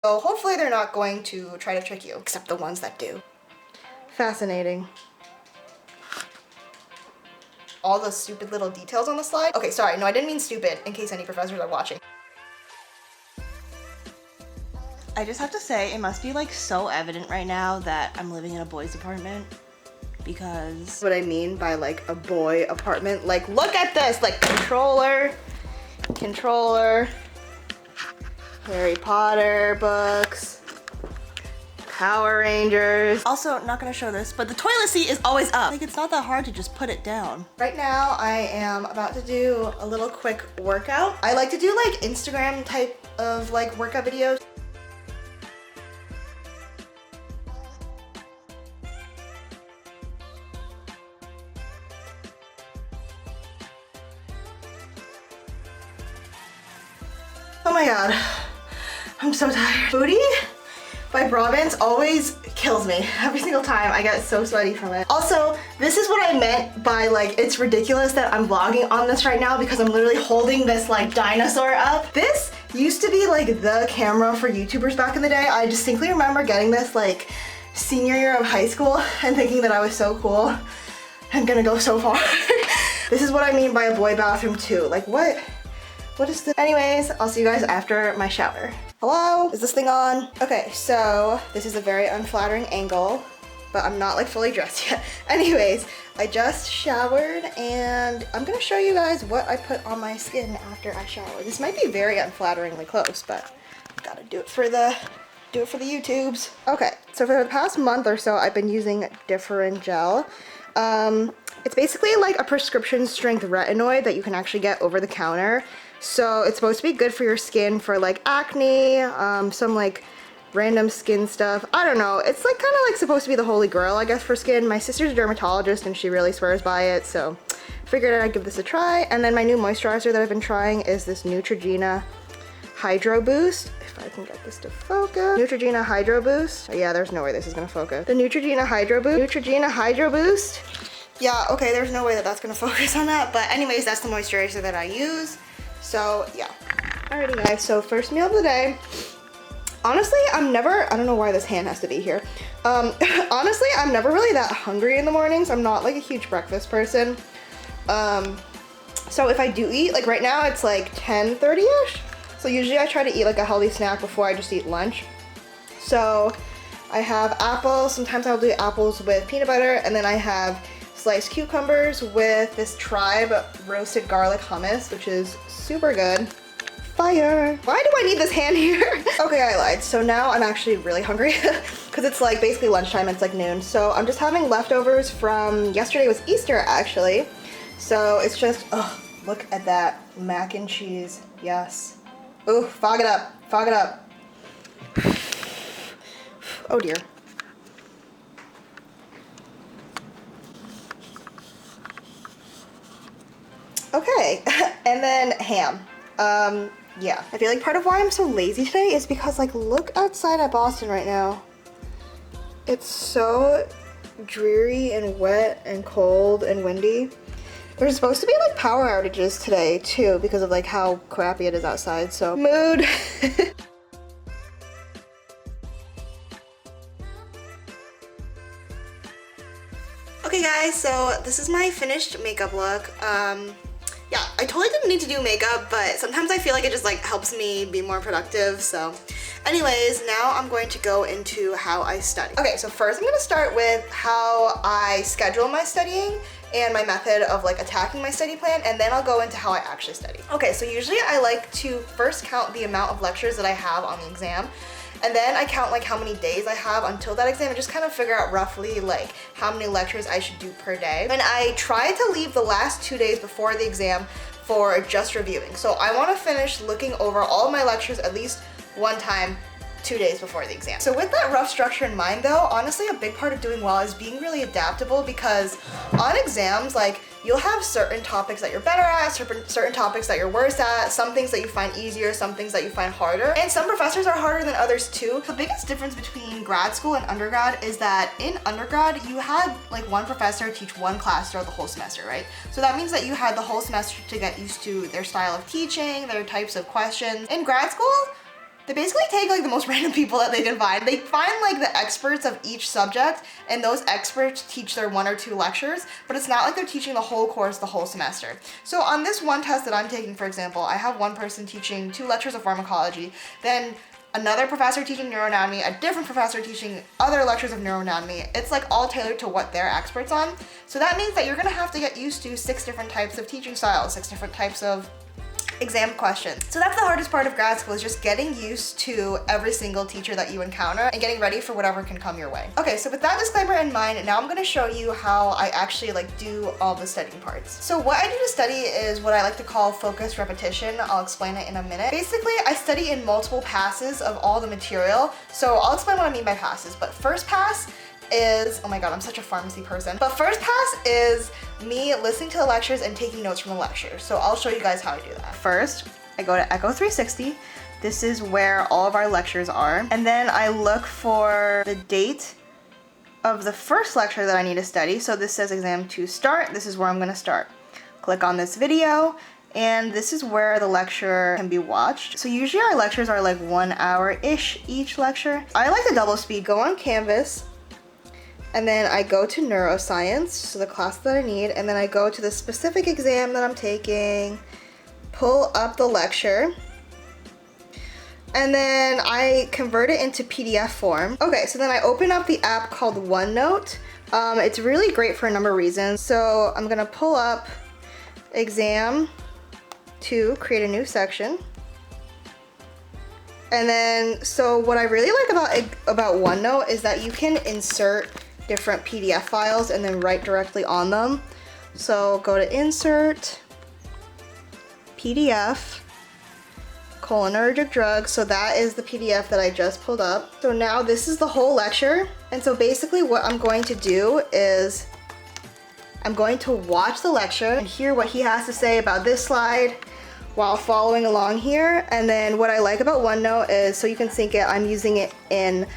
So hopefully they're not going to try to trick you, except the ones that do. Fascinating. All the stupid little details on the slide. Okay, sorry, no, I didn't mean stupid, in case any professors are watching. I just have to say, it must be like so evident right now that I'm living in a boys' apartment, because what I mean by like a boy apartment, like look at this, like controller, Harry Potter books, Power Rangers. Also, not gonna show this, but the toilet seat is always up. Like, it's not that hard to just put it down. Right now, I am about to do a little quick workout. I like to do like Instagram type of like workout videos. Oh my God, I'm so tired. Booty by Brabant's always kills me every single time. I get so sweaty from it. Also, this is what I meant by like, it's ridiculous that I'm vlogging on this right now because I'm literally holding this like dinosaur up. This used to be like the camera for YouTubers back in the day. I distinctly remember getting this like senior year of high school and thinking that I was so cool. I'm gonna go so far. This is what I mean by a boy bathroom too. Like what is this? Anyways, I'll see you guys after my shower. Hello? Is this thing on? Okay, so this is a very unflattering angle, but I'm not like fully dressed yet. Anyways, I just showered and I'm gonna show you guys what I put on my skin after I shower. This might be very unflatteringly close, but gotta do it for the YouTubes. Okay, so for the past month or so, I've been using Different Gel. It's basically like a prescription strength retinoid that you can actually get over the counter. So it's supposed to be good for your skin for like acne, some like random skin stuff. I don't know. It's like kind of like supposed to be the holy grail, I guess, for skin. My sister's a dermatologist and she really swears by it, so figured I'd give this a try. And then my new moisturizer that I've been trying is this Neutrogena Hydro Boost. If I can get this to focus. Neutrogena Hydro Boost. Oh, yeah, there's no way this is gonna focus. The Neutrogena Hydro Boost. Neutrogena Hydro Boost. Yeah, okay, there's no way that that's gonna focus on that. But anyways, that's the moisturizer that I use. So yeah. Alrighty guys, so first meal of the day. Honestly, I don't know why this hand has to be here. Honestly, I'm never really that hungry in the mornings. I'm not like a huge breakfast person. So if I do eat, like right now it's like 10:30ish. So usually I try to eat like a healthy snack before I just eat lunch. So I have apples, sometimes I'll do apples with peanut butter, and then I have sliced cucumbers with this Tribe roasted garlic hummus, which is super good. Fire. Why do I need this hand here? Okay, I lied. So now I'm actually really hungry because it's like basically lunchtime, it's like noon. So I'm just having leftovers from yesterday was Easter actually. So it's just, oh, look at that mac and cheese. Yes. Ooh, fog it up, fog it up. Oh dear. Okay, and then ham. Yeah. I feel like part of why I'm so lazy today is because like look outside at Boston right now. It's so dreary and wet and cold and windy. There's supposed to be like power outages today too because of like how crappy it is outside, so mood. Okay guys, so this is my finished makeup look. Yeah, I totally didn't need to do makeup, but sometimes I feel like it just like helps me be more productive, so. Anyways, now I'm going to go into how I study. Okay, so first I'm gonna start with how I schedule my studying and my method of like attacking my study plan, and then I'll go into how I actually study. Okay, so usually I like to first count the amount of lectures that I have on the exam. And then I count like how many days I have until that exam and just kind of figure out roughly like how many lectures I should do per day. And I try to leave the last 2 days before the exam for just reviewing. So I want to finish looking over all of my lectures at least one time 2 days before the exam. So with that rough structure in mind though, honestly a big part of doing well is being really adaptable, because on exams, like you'll have certain topics that you're better at, certain topics that you're worse at, some things that you find easier, some things that you find harder, and some professors are harder than others too. The biggest difference between grad school and undergrad is that in undergrad, you had like one professor teach one class throughout the whole semester, right? So that means that you had the whole semester to get used to their style of teaching, their types of questions. In grad school, They basically take like the most random people that they can find. They find like the experts of each subject, and those experts teach their 1 or 2 lectures, but it's not like they're teaching the whole course the whole semester. So on this one test that I'm taking, for example, I have one person teaching 2 lectures of pharmacology, then another professor teaching neuroanatomy, a different professor teaching other lectures of neuroanatomy. It's like all tailored to what they're experts on. So that means that you're gonna have to get used to 6 different types of teaching styles, 6 different types of exam questions. So that's the hardest part of grad school, is just getting used to every single teacher that you encounter and getting ready for whatever can come your way. Okay, so with that disclaimer in mind, now I'm gonna show you how I actually like do all the studying parts. So what I do to study is what I like to call focused repetition. I'll explain it in a minute. Basically, I study in multiple passes of all the material. So I'll explain what I mean by passes, but first pass is, oh my god, I'm such a pharmacy person. But first pass is me listening to the lectures and taking notes from the lecture. So I'll show you guys how I do that. First, I go to Echo 360. This is where all of our lectures are. And then I look for the date of the first lecture that I need to study. So this says exam 2 start. This is where I'm gonna start. Click on this video, and this is where the lecture can be watched. So usually our lectures are like 1 hour-ish each lecture. I like to double speed, go on Canvas, and then I go to neuroscience, so the class that I need, and then I go to the specific exam that I'm taking, pull up the lecture, and then I convert it into PDF form. Okay, so then I open up the app called OneNote. It's really great for a number of reasons. So I'm gonna pull up exam 2, create a new section. And then, so what I really like about OneNote is that you can insert different PDF files and then write directly on them. So go to insert, PDF, cholinergic drugs. So that is the PDF that I just pulled up. So now this is the whole lecture. And so basically what I'm going to do is I'm going to watch the lecture and hear what he has to say about this slide while following along here. And then what I like about OneNote is, so you can sync it, I'm using it in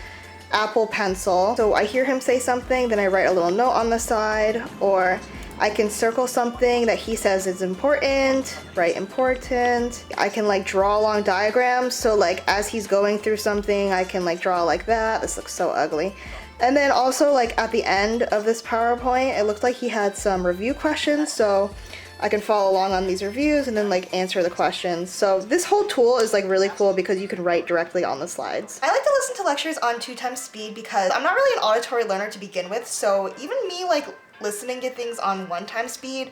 Apple Pencil. So I hear him say something, then I write a little note on the side, or I can circle something that he says is important, write important. I can like draw along diagrams. So like as he's going through something, I can like draw like that. This looks so ugly. And then also like at the end of this PowerPoint, it looked like he had some review questions. So I can follow along on these reviews and then like answer the questions. So this whole tool is like really cool because you can write directly on the slides. I like to listen to lectures on 2 times speed because I'm not really an auditory learner to begin with. So even me like listening to things on 1 time speed,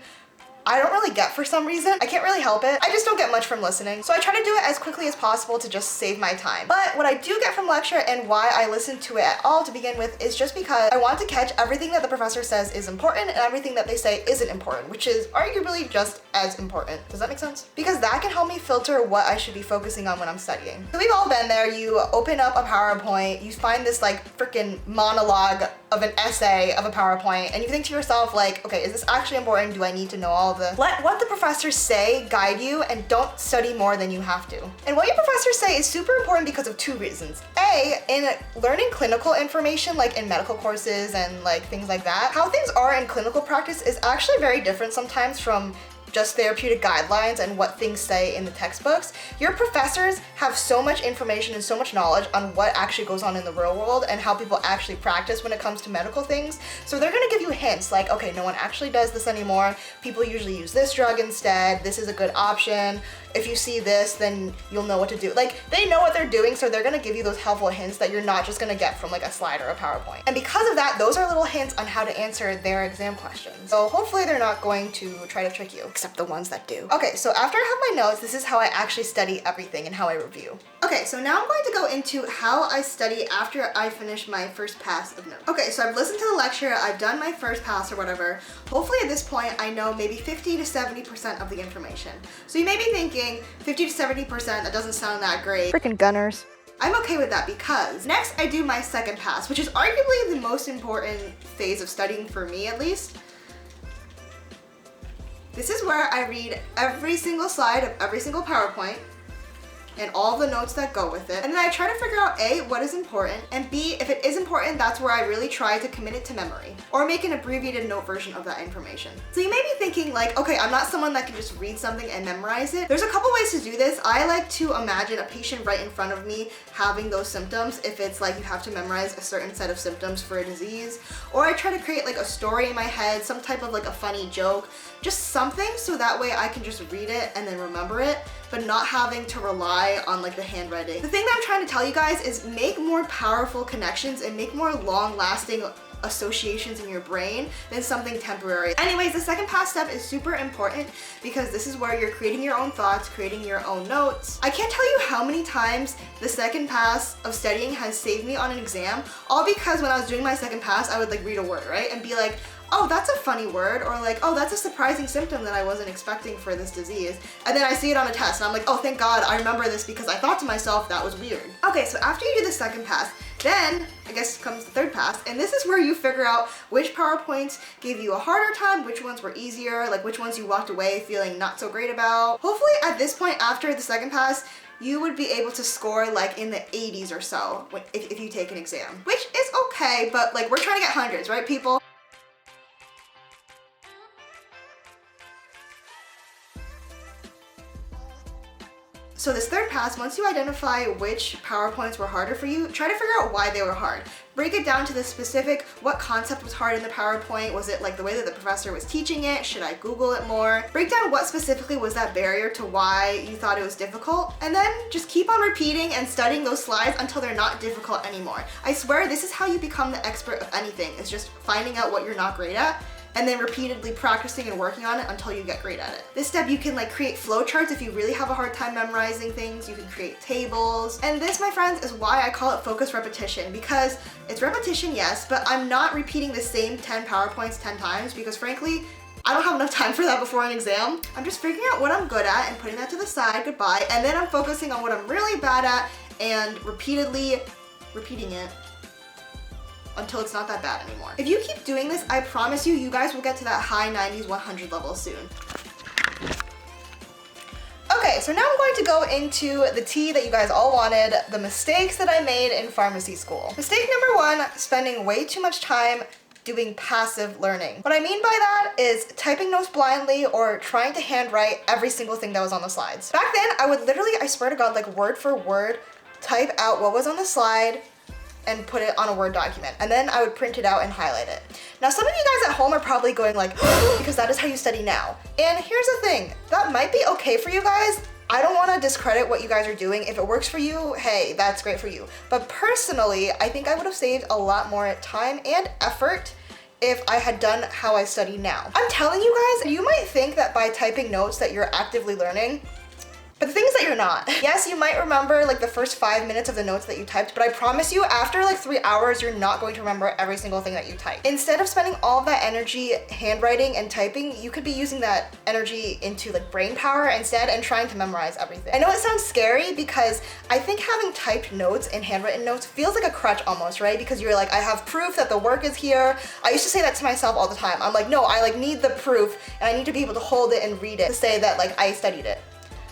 I don't really get for some reason. I can't really help it. I just don't get much from listening. So I try to do it as quickly as possible to just save my time. But what I do get from lecture and why I listen to it at all to begin with is just because I want to catch everything that the professor says is important and everything that they say isn't important, which is arguably just as important. Does that make sense? Because that can help me filter what I should be focusing on when I'm studying. So we've all been there. You open up a PowerPoint, you find this like freaking monologue of an essay of a PowerPoint, and you think to yourself like, okay, is this actually important? Do I need to know all the... Let what the professors say guide you and don't study more than you have to. And what your professors say is super important because of 2 reasons. A, in learning clinical information, like in medical courses and like things like that, how things are in clinical practice is actually very different sometimes from just therapeutic guidelines and what things say in the textbooks. Your professors have so much information and so much knowledge on what actually goes on in the real world and how people actually practice when it comes to medical things. So they're gonna give you hints like, okay, no one actually does this anymore. People usually use this drug instead. This is a good option. If you see this, then you'll know what to do. Like, they know what they're doing, so they're gonna give you those helpful hints that you're not just gonna get from like a slide or a PowerPoint. And because of that, those are little hints on how to answer their exam questions. So hopefully they're not going to try to trick you, except the ones that do. Okay, so after I have my notes, this is how I actually study everything and how I review. Okay, so now I'm going to go into how I study after I finish my first pass of notes. Okay, so I've listened to the lecture, I've done my first pass or whatever. Hopefully at this point, I know maybe 50 to 70% of the information. So you may be thinking, 50 to 70%, that doesn't sound that great. Freaking gunners. I'm okay with that because next I do my second pass, which is arguably the most important phase of studying for me at least. This is where I read every single slide of every single PowerPoint. and all the notes that go with it. And then I try to figure out A, what is important, and B, if it is important, that's where I really try to commit it to memory or make an abbreviated note version of that information. So you may be thinking like, okay, I'm not someone that can just read something and memorize it. There's a couple ways to do this. I like to imagine a patient right in front of me having those symptoms if it's like you have to memorize a certain set of symptoms for a disease. Or I try to create like a story in my head, some type of like a funny joke, just something so that way I can just read it and then remember it, but not having to rely on like the handwriting. The thing that I'm trying to tell you guys is make more powerful connections and make more long-lasting associations in your brain than something temporary. Anyways, the second pass step is super important because this is where you're creating your own thoughts, creating your own notes. I can't tell you how many times the second pass of studying has saved me on an exam, all because when I was doing my second pass, I would like read a word, right? And be like, oh, that's a funny word, or like, oh, that's a surprising symptom that I wasn't expecting for this disease. And then I see it on a test and I'm like, oh, thank God I remember this because I thought to myself that was weird. Okay, so after you do the second pass, then I guess comes the third pass, and this is where you figure out which PowerPoints gave you a harder time, which ones were easier, like which ones you walked away feeling not so great about. Hopefully at this point after the second pass, you would be able to score like in the 80s or so if you take an exam, which is okay, but like we're trying to get hundreds, right, people? So this third pass, once you identify which PowerPoints were harder for you, try to figure out why they were hard. Break it down to the specific, what concept was hard in the PowerPoint? Was it like the way that the professor was teaching it? Should I Google it more? Break down what specifically was that barrier to why you thought it was difficult, and then just keep on repeating and studying those slides until they're not difficult anymore. I swear this is how you become the expert of anything, is just finding out what you're not great at and then repeatedly practicing and working on it until you get great at it. This step, you can like create flowcharts if you really have a hard time memorizing things. You can create tables. And this, my friends, is why I call it focused repetition, because it's repetition, yes, but I'm not repeating the same 10 PowerPoints 10 times because frankly, I don't have enough time for that before an exam. I'm just figuring out what I'm good at and putting that to the side, goodbye, and then I'm focusing on what I'm really bad at and repeatedly repeating it until it's not that bad anymore. If you keep doing this, I promise you, you guys will get to that high 90s, 100 level soon. Okay, so now I'm going to go into the tea that you guys all wanted, the mistakes that I made in pharmacy school. Mistake number one, spending way too much time doing passive learning. What I mean by that is typing notes blindly or trying to handwrite every single thing that was on the slides. Back then, I would literally, I swear to God, like word for word, type out what was on the slide and put it on a Word document. And then I would print it out and highlight it. Now, some of you guys at home are probably going like, because that is how you study now. And here's the thing, that might be okay for you guys. I don't want to discredit what you guys are doing. If it works for you, hey, that's great for you. But personally, I think I would have saved a lot more time and effort if I had done how I study now. I'm telling you guys, you might think that by typing notes that you're actively learning, but the thing is that you're not. Yes, you might remember like the first 5 minutes of the notes that you typed, but I promise you after like 3 hours, you're not going to remember every single thing that you typed. Instead of spending all of that energy handwriting and typing, you could be using that energy into like brain power instead and trying to memorize everything. I know it sounds scary because I think having typed notes and handwritten notes feels like a crutch almost, right? Because you're like, I have proof that the work is here. I used to say that to myself all the time. I'm like, no, I like need the proof and I need to be able to hold it and read it to say that like I studied it.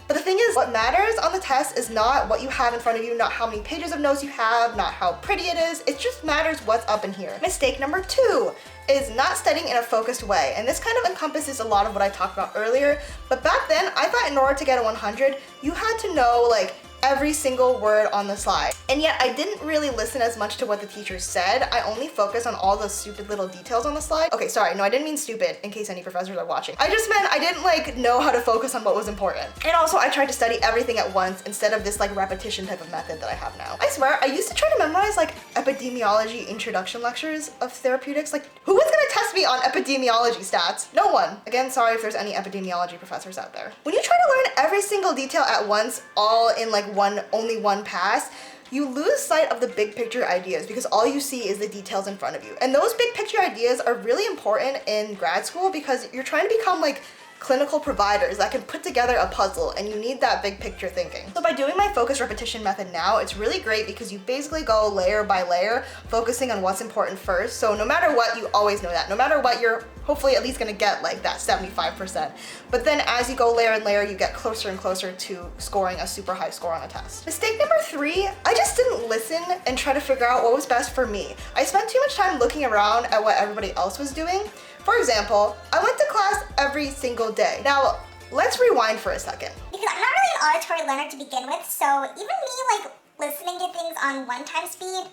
But the thing is, what matters on the test is not what you have in front of you, not how many pages of notes you have, not how pretty it is. It just matters what's up in here. Mistake number two is not studying in a focused way. And this kind of encompasses a lot of what I talked about earlier. But back then, I thought in order to get a 100, you had to know like every single word on the slide. And yet I didn't really listen as much to what the teacher said. I only focused on all the stupid little details on the slide. Okay, sorry, no, I didn't mean stupid in case any professors are watching. I just meant I didn't like know how to focus on what was important. And also I tried to study everything at once instead of this like repetition type of method that I have now. I swear, I used to try to memorize like epidemiology introduction lectures of therapeutics. Like who was gonna test me on epidemiology stats? No one. Again, sorry if there's any epidemiology professors out there. When you try to learn every single detail at once, all in like only one pass, you lose sight of the big picture ideas because all you see is the details in front of you. And those big picture ideas are really important in grad school because you're trying to become like clinical providers that can put together a puzzle, and you need that big picture thinking. So by doing my focus repetition method now, it's really great because you basically go layer by layer, focusing on what's important first. So no matter what, you always know that. No matter what, you're hopefully at least gonna get like that 75%. But then as you go layer and layer, you get closer and closer to scoring a super high score on a test. Mistake number 3, I just didn't listen and try to figure out what was best for me. I spent too much time looking around at what everybody else was doing. For example, I went to class every single day. Now, let's rewind for a second. Because I'm not really an auditory learner to begin with, so even me like listening to things on 1x speed,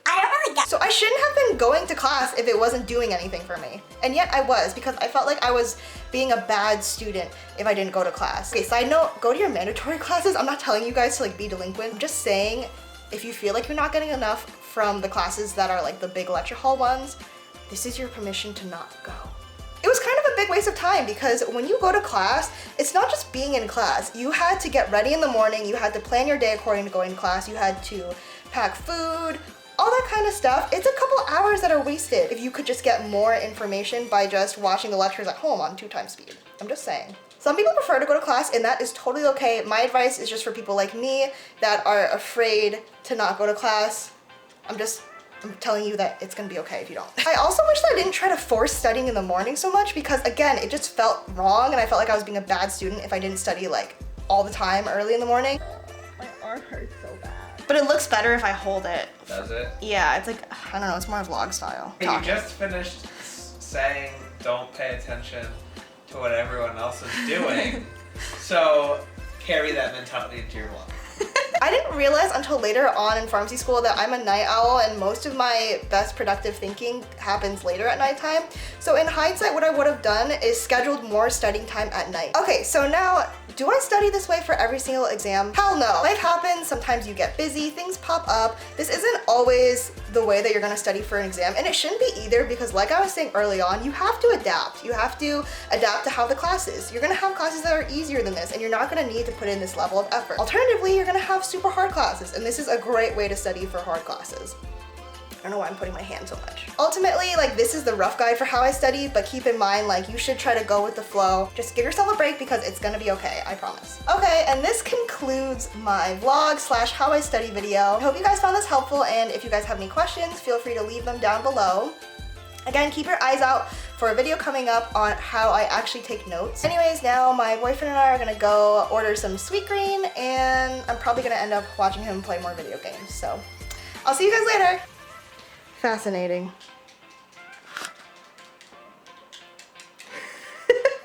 I don't really get. So I shouldn't have been going to class if it wasn't doing anything for me. And yet I was, because I felt like I was being a bad student if I didn't go to class. Okay, side note, go to your mandatory classes. I'm not telling you guys to like be delinquent. I'm just saying, if you feel like you're not getting enough from the classes that are like the big lecture hall ones, this is your permission to not go. It was kind of a big waste of time because when you go to class, it's not just being in class. You had to get ready in the morning, you had to plan your day according to going to class, you had to pack food, all that kind of stuff. It's a couple hours that are wasted if you could just get more information by just watching the lectures at home on 2x speed. I'm just saying. Some people prefer to go to class, and that is totally okay. My advice is just for people like me that are afraid to not go to class. I'm telling you that it's gonna be okay if you don't. I also wish that I didn't try to force studying in the morning so much because again, it just felt wrong and I felt like I was being a bad student if I didn't study like all the time early in the morning. My arm hurts so bad. But it looks better if I hold it. Does it? Yeah, it's like, I don't know, it's more vlog style. Hey, you just finished saying don't pay attention to what everyone else is doing. So carry that mentality into your vlog. I didn't realize until later on in pharmacy school that I'm a night owl and most of my best productive thinking happens later at nighttime. So in hindsight, what I would have done is scheduled more studying time at night. Okay, so now, do I study this way for every single exam? Hell no. Life happens, sometimes you get busy, things pop up. This isn't always the way that you're gonna study for an exam, and it shouldn't be either because like I was saying early on, you have to adapt. You have to adapt to how the class is. You're gonna have classes that are easier than this, and you're not gonna need to put in this level of effort. Alternatively, you're gonna have super hard classes, and this is a great way to study for hard classes. I don't know why I'm putting my hand so much. Ultimately, like this is the rough guide for how I study, but keep in mind, like you should try to go with the flow. Just give yourself a break because it's gonna be okay, I promise. Okay, and this concludes my vlog / how I study video. I hope you guys found this helpful, and if you guys have any questions, feel free to leave them down below. Again, keep your eyes out for a video coming up on how I actually take notes. Anyways, now my boyfriend and I are gonna go order some Sweetgreen, and I'm probably gonna end up watching him play more video games. So I'll see you guys later. Fascinating.